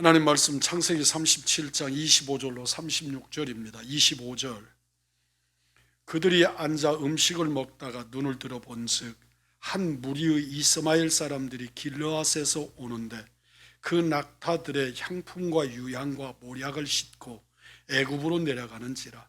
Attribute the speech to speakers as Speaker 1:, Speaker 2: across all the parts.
Speaker 1: 하나님 말씀 창세기 37장 25절로 36절입니다. 25절. 그들이 앉아 음식을 먹다가 눈을 들어 본즉 한 무리의 이스마엘 사람들이 길르앗에서 오는데 그 낙타들의 향품과 유향과 모략을 싣고 애굽으로 내려가는지라.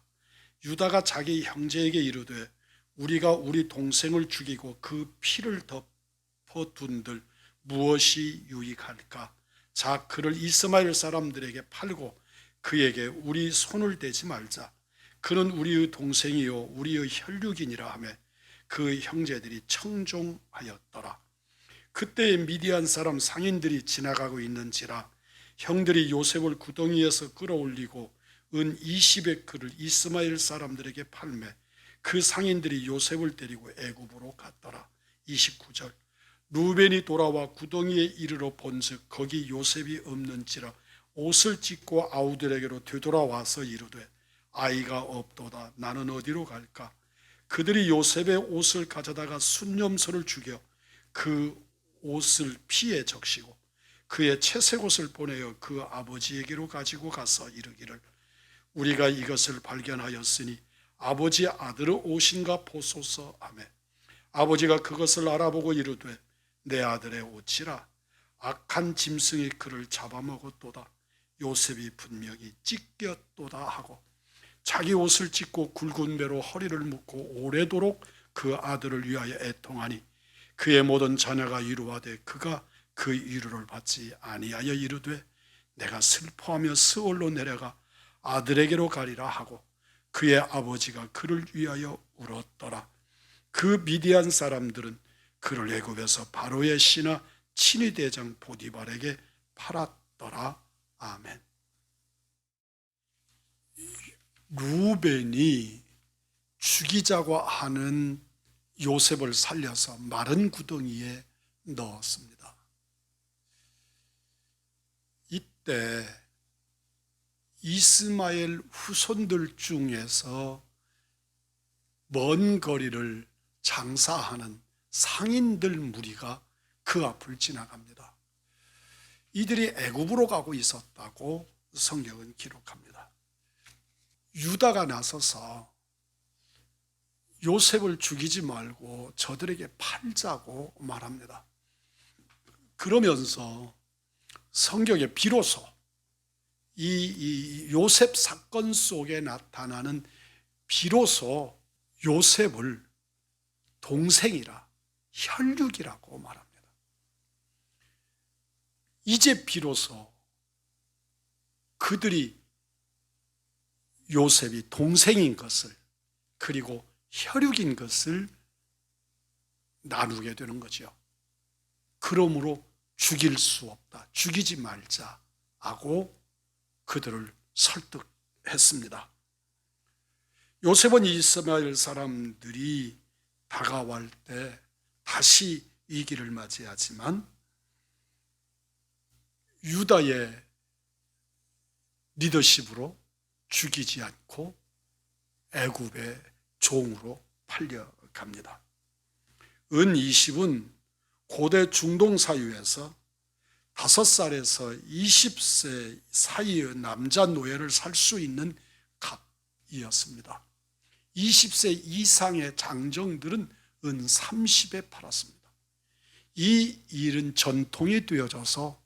Speaker 1: 유다가 자기 형제에게 이르되 우리가 우리 동생을 죽이고 그 피를 덮어둔들 무엇이 유익할까? 자, 그를 이스마엘 사람들에게 팔고 그에게 우리 손을 대지 말자. 그는 우리의 동생이요 우리의 혈육이니라 하며 그 형제들이 청종하였더라. 그때에 미디안 사람 상인들이 지나가고 있는지라. 형들이 요셉을 구덩이에서 끌어올리고 은 20에크를 이스마엘 사람들에게 팔매 그 상인들이 요셉을 데리고 애굽으로 갔더라. 29절. 루벤이 돌아와 구덩이에 이르러 본즉 거기 요셉이 없는지라. 옷을 찢고 아우들에게로 되돌아와서 이르되 아이가 없도다. 나는 어디로 갈까? 그들이 요셉의 옷을 가져다가 순념소를 죽여 그 옷을 피에 적시고 그의 채색 옷을 보내어 그 아버지에게로 가지고 가서 이르기를 우리가 이것을 발견하였으니 아버지 아들의 옷인가 보소서 하며 아버지가 그것을 알아보고 이르되 내 아들의 옷이라. 악한 짐승이 그를 잡아먹었도다. 요셉이 분명히 찢겼도다 하고 자기 옷을 찢고 굵은 배로 허리를 묶고 오래도록 그 아들을 위하여 애통하니 그의 모든 자녀가 이루하되 그가 그 이루를 받지 아니하여 이르되 내가 슬퍼하며 스올로 내려가 아들에게로 가리라 하고 그의 아버지가 그를 위하여 울었더라. 그 미디안 사람들은 그를 애굽에서 바로의 신하 친위 대장 보디발에게 팔았더라. 아멘. 루벤이 죽이자고 하는 요셉을 살려서 마른 구덩이에 넣었습니다. 이때 이스마엘 후손들 중에서 먼 거리를 장사하는 상인들 무리가 그 앞을 지나갑니다. 이들이 애굽으로 가고 있었다고 성경은 기록합니다. 유다가 나서서 요셉을 죽이지 말고 저들에게 팔자고 말합니다. 그러면서 성경에 비로소 이 요셉 사건 속에 나타나는 비로소 요셉을 동생이라 혈육이라고 말합니다. 이제 비로소 그들이 요셉이 동생인 것을 그리고 혈육인 것을 나누게 되는 거죠. 그러므로 죽일 수 없다. 죽이지 말자 하고 그들을 설득했습니다. 요셉은 이스마엘 사람들이 다가올 때 다시 위기를 맞이하지만 유다의 리더십으로 죽이지 않고 애굽의 종으로 팔려갑니다. 은 20은 고대 중동 사유에서 5살에서 20세 사이의 남자 노예를 살 수 있는 값이었습니다. 20세 이상의 장정들은 은 30에 팔았습니다. 이 일은 전통이 되어져서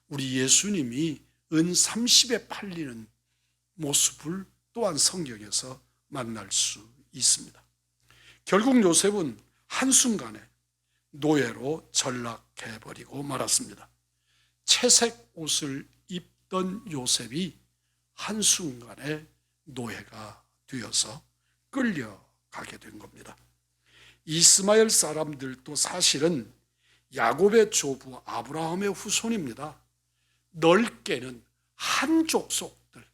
Speaker 1: 우리 예수님이 은 30에 팔리는 모습을 또한 성경에서 만날 수 있습니다. 결국 요셉은 한순간에 노예로 전락해버리고 말았습니다. 채색 옷을 입던 요셉이 한순간에 노예가 되어서 끌려가게 된 겁니다. 이스마엘 사람들도 사실은 야곱의 조부 아브라함의 후손입니다. 넓게는 한 족속들,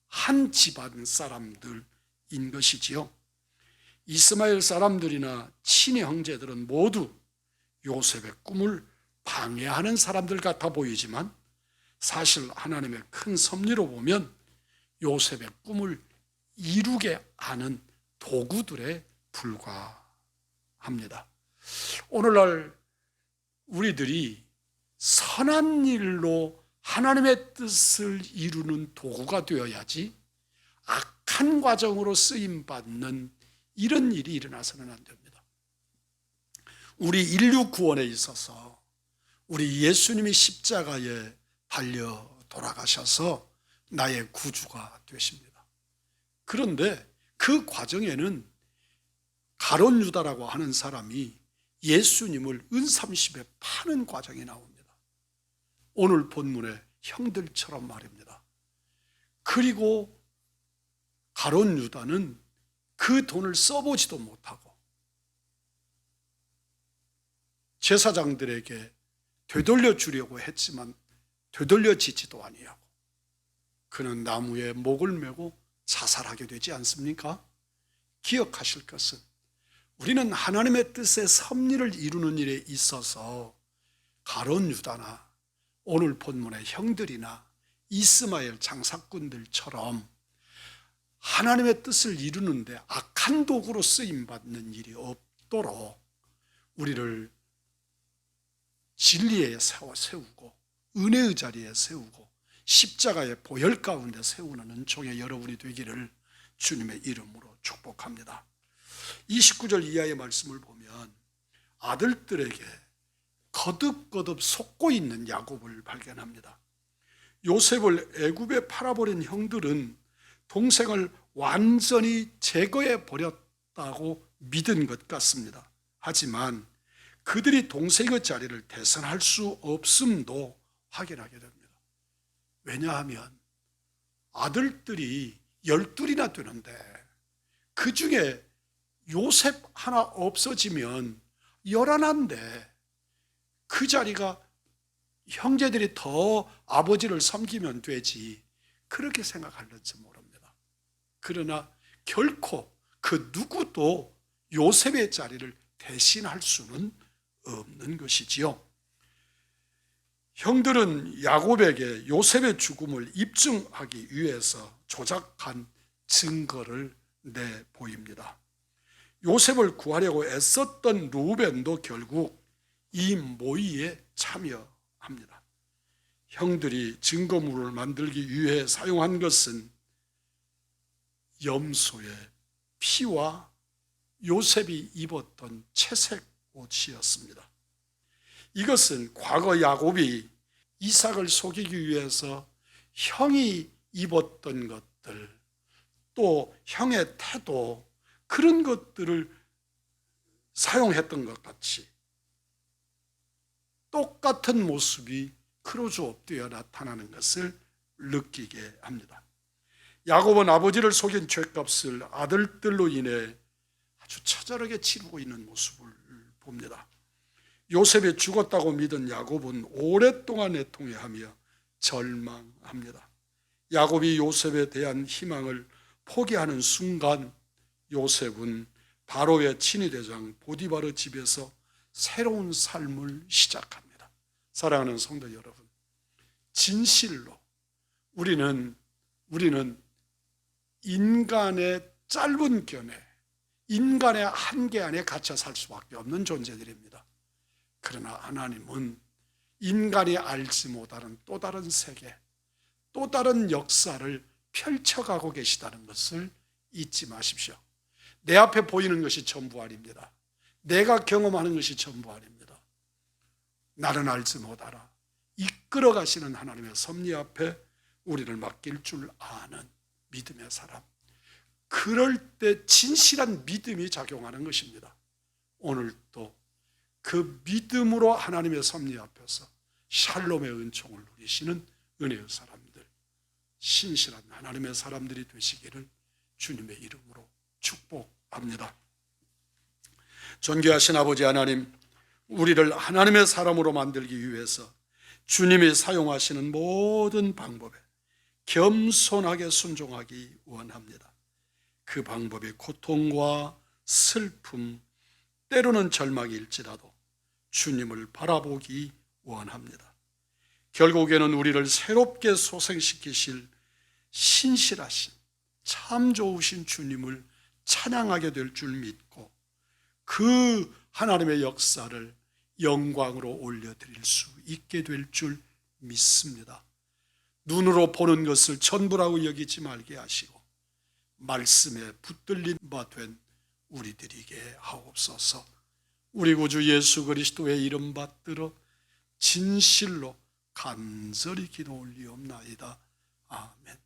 Speaker 1: 한 집안 사람들인 것이지요. 이스마엘 사람들이나 친히 형제들은 모두 요셉의 꿈을 방해하는 사람들 같아 보이지만 사실 하나님의 큰 섭리로 보면 요셉의 꿈을 이루게 하는 도구들에 불과합니다. 오늘날 우리들이 선한 일로 하나님의 뜻을 이루는 도구가 되어야지 악한 과정으로 쓰임받는 이런 일이 일어나서는 안 됩니다. 우리 인류 구원에 있어서 우리 예수님이 십자가에 달려 돌아가셔서 나의 구주가 되십니다. 그런데 그 과정에는 가룟 유다라고 하는 사람이 예수님을 은30에 파는 과정이 나옵니다. 오늘 본문의 형들처럼 말입니다. 그리고 가룟 유다는 그 돈을 써보지도 못하고 제사장들에게 되돌려 주려고 했지만 되돌려지지도 아니하고 그는 나무에 목을 메고 자살하게 되지 않습니까? 기억하실 것은 우리는 하나님의 뜻의 섭리를 이루는 일에 있어서 가룟 유다나 오늘 본문의 형들이나 이스마엘 장사꾼들처럼 하나님의 뜻을 이루는데 악한 도구로 쓰임받는 일이 없도록 우리를 진리에 세우고 은혜의 자리에 세우고 십자가의 보혈 가운데 세우는 은총의 여러분이 되기를 주님의 이름으로 축복합니다. 29절 이하의 말씀을 보면 아들들에게 거듭거듭 속고 있는 야곱을 발견합니다. 요셉을 애굽에 팔아버린 형들은 동생을 완전히 제거해 버렸다고 믿은 것 같습니다. 하지만 그들이 동생의 자리를 대선할 수 없음도 확인하게 됩니다. 왜냐하면 아들들이 12이나 되는데 그 중에 요셉 하나 없어지면 11인데 그 자리가 형제들이 더 아버지를 섬기면 되지 그렇게 생각할는지 모릅니다. 그러나 결코 그 누구도 요셉의 자리를 대신할 수는 없는 것이지요. 형들은 야곱에게 요셉의 죽음을 입증하기 위해서 조작한 증거를 내보입니다. 요셉을 구하려고 애썼던 루벤도 결국 이 모의에 참여합니다. 형들이 증거물을 만들기 위해 사용한 것은 염소의 피와 요셉이 입었던 채색 옷이었습니다. 이것은 과거 야곱이 이삭을 속이기 위해서 형이 입었던 것들, 또 형의 태도, 그런 것들을 사용했던 것 같이 똑같은 모습이 크로즈업되어 나타나는 것을 느끼게 합니다. 야곱은 아버지를 속인 죄값을 아들들로 인해 아주 처절하게 치르고 있는 모습을 봅니다. 요셉이 죽었다고 믿은 야곱은 오랫동안 애통해하며 절망합니다. 야곱이 요셉에 대한 희망을 포기하는 순간 요셉은 바로의 친위대장 보디바르 집에서 새로운 삶을 시작합니다. 사랑하는 성도 여러분, 진실로 우리는 인간의 짧은 견해, 인간의 한계 안에 갇혀 살 수밖에 없는 존재들입니다. 그러나 하나님은 인간이 알지 못하는 또 다른 세계, 또 다른 역사를 펼쳐가고 계시다는 것을 잊지 마십시오. 내 앞에 보이는 것이 전부 아닙니다. 내가 경험하는 것이 전부 아닙니다. 나는 알지 못하라. 이끌어 가시는 하나님의 섭리 앞에 우리를 맡길 줄 아는 믿음의 사람. 그럴 때 진실한 믿음이 작용하는 것입니다. 오늘도 그 믿음으로 하나님의 섭리 앞에서 샬롬의 은총을 누리시는 은혜의 사람들, 신실한 하나님의 사람들이 되시기를 주님의 이름으로 축복합니다. 존귀하신 아버지 하나님, 우리를 하나님의 사람으로 만들기 위해서 주님이 사용하시는 모든 방법에 겸손하게 순종하기 원합니다. 그 방법이 고통과 슬픔, 때로는 절망일지라도 주님을 바라보기 원합니다. 결국에는 우리를 새롭게 소생시키실 신실하신 참 좋으신 주님을 찬양하게 될 줄 믿고 그 하나님의 역사를 영광으로 올려드릴 수 있게 될 줄 믿습니다. 눈으로 보는 것을 전부라고 여기지 말게 하시고 말씀에 붙들린 바 된 우리들에게 하옵소서. 우리 구주 예수 그리스도의 이름 받들어 진실로 간절히 기도 올리옵나이다. 아멘.